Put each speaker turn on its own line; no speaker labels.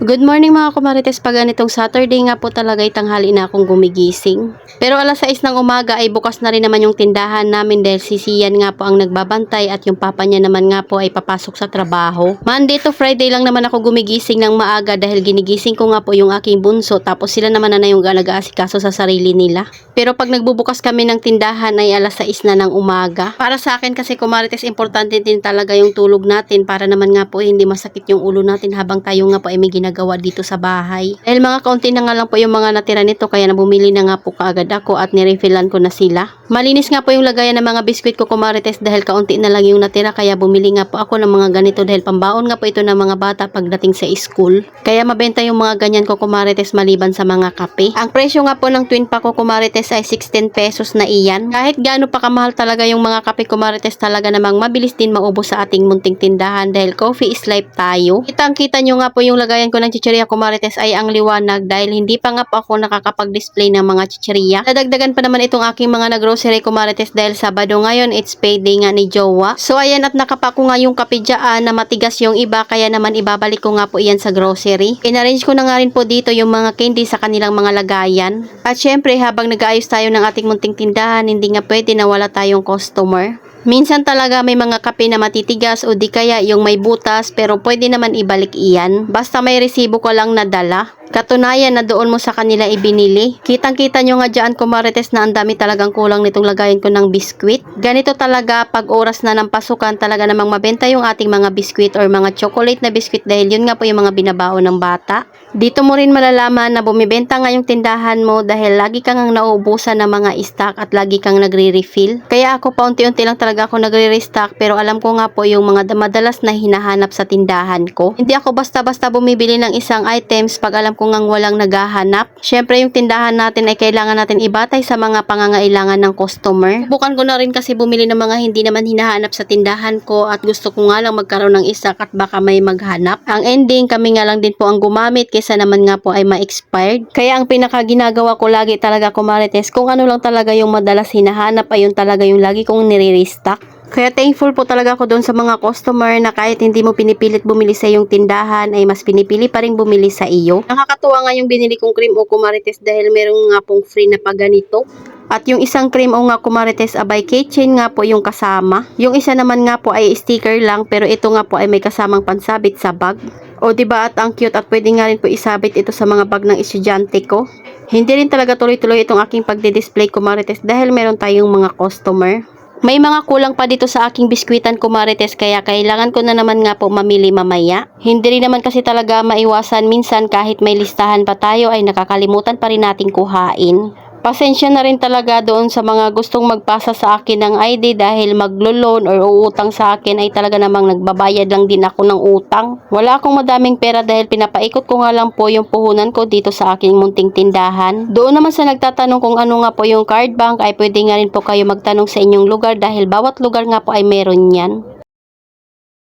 Good morning mga kumarites, pag ganitong Saturday nga po talaga ay tanghali na akong gumigising. Pero alas 6 ng umaga ay bukas na rin naman yung tindahan namin dahil si Sian nga po ang nagbabantay at yung papa niya naman nga po ay papasok sa trabaho. Monday to Friday lang naman ako gumigising ng maaga dahil ginigising ko nga po yung aking bunso tapos sila naman na yung nag-aasikaso sa sarili nila. Pero pag nagbubukas kami ng tindahan ay alas 6 na ng umaga. Para sa akin kasi kumarites, importante din talaga yung tulog natin para naman nga po hindi masakit yung ulo natin habang tayo nga po ay may ginagawa dito sa bahay. Dahil mga kaunti na nga lang po yung mga natira nito kaya bumili na nga po kaagad ako at nirefillan ko na sila. Malinis nga po yung lagayan ng mga biskwit ko kumarites dahil kaunti na lang yung natira kaya bumili nga po ako ng mga ganito dahil pambaon nga po ito ng mga bata pagdating sa school. Kaya mabenta yung mga ganyan ko kumarites maliban sa mga kape. Ang presyo nga po ng twin pack ko kumarites ay 16 pesos na iyan. Kahit gaano pa kamahal talaga yung mga kape kumarites talaga namang mabilis din maubos sa ating munting tindahan dahil coffee is life tayo. Kitang-kita nyo nga po yung lagayan ko ng chicheria kumarites ay ang liwanag dahil hindi pa nga po ako nakakapag-display ng mga chicheria. Nadagdagan pa naman itong aking mga grocery kumarites dahil Sabado ngayon, it's payday nga ni Jowa. So ayan at nakapako nga yung kape dyan na matigas yung iba kaya naman ibabalik ko nga po iyan sa grocery. In-arrange ko na nga rin po dito yung mga candy sa kanilang mga lagayan. At syempre habang nag-aayos tayo ng ating munting tindahan, hindi nga pwede na wala tayong customer. Minsan talaga may mga kape na matitigas o di kaya yung may butas pero pwede naman ibalik iyan. Basta may resibo ko lang nadala. Katunayan na doon mo sa kanila ibinili. Kitang-kita nyo nga dyan kumarites na ang dami talagang kulang nitong lagayan ko ng biskwit. Ganito talaga pag oras na ng pasukan talaga namang mabenta yung ating mga biskwit or mga chocolate na biskwit dahil yun nga po yung mga binabaon ng bata. Dito mo rin malalaman na bumibenta nga yung tindahan mo dahil lagi kang nauubusan ng mga stock at lagi kang nagre-refill. Kaya ako paunti-unti lang talaga ako nagre-restock pero alam ko nga po yung mga madalas na hinahanap sa tindahan ko. Hindi ako basta-basta bumibili ng isang items pag alam ko ngang walang naghahanap. Syempre yung tindahan natin ay kailangan natin ibatay sa mga pangangailangan ng customer. Bukan ko na rin kasi bumili ng mga hindi naman hinahanap sa tindahan ko at gusto ko nga lang magkaroon ng stock at baka may maghanap. Ang ending kami nga lang din po ang gumamit kaysa naman nga po ay ma-expired. Kaya ang pinakaginagawa ko lagi talaga kumarites kung ano lang talaga yung madalas hinahanap ayun talaga yung lagi kong nire-restock. Kaya thankful po talaga ako doon sa mga customer na kahit hindi mo pinipilit bumili sa iyong tindahan ay mas pinipili pa rin bumili sa iyo. Nakakatuwa nga yung binili kong cream o kumarites dahil meron nga pong free na pa ganito. At yung isang cream o nga kumarites abay keychain nga po yung kasama. Yung isa naman nga po ay sticker lang pero ito nga po ay may kasamang pansabit sa bag. O diba at ang cute at pwede nga rin po isabit ito sa mga bag ng estudyante ko. Hindi rin talaga tuloy-tuloy itong aking pagdi-display kumarites dahil meron tayong mga customer. May mga kulang pa dito sa aking biskwitan kumarites kaya kailangan ko na naman nga po mamili mamaya. Hindi rin naman kasi talaga maiwasan minsan kahit may listahan pa tayo ay nakakalimutan pa rin nating kuhain. Pasensya na rin talaga doon sa mga gustong magpasa sa akin ng ID dahil maglo-loan or uutang sa akin ay talaga namang nagbabayad lang din ako ng utang. Wala akong madaming pera dahil pinapaikot ko nga lang po yung puhunan ko dito sa aking munting tindahan. Doon naman sa nagtatanong kung ano nga po yung card bank ay pwede nga rin po kayo magtanong sa inyong lugar dahil bawat lugar nga po ay meron yan.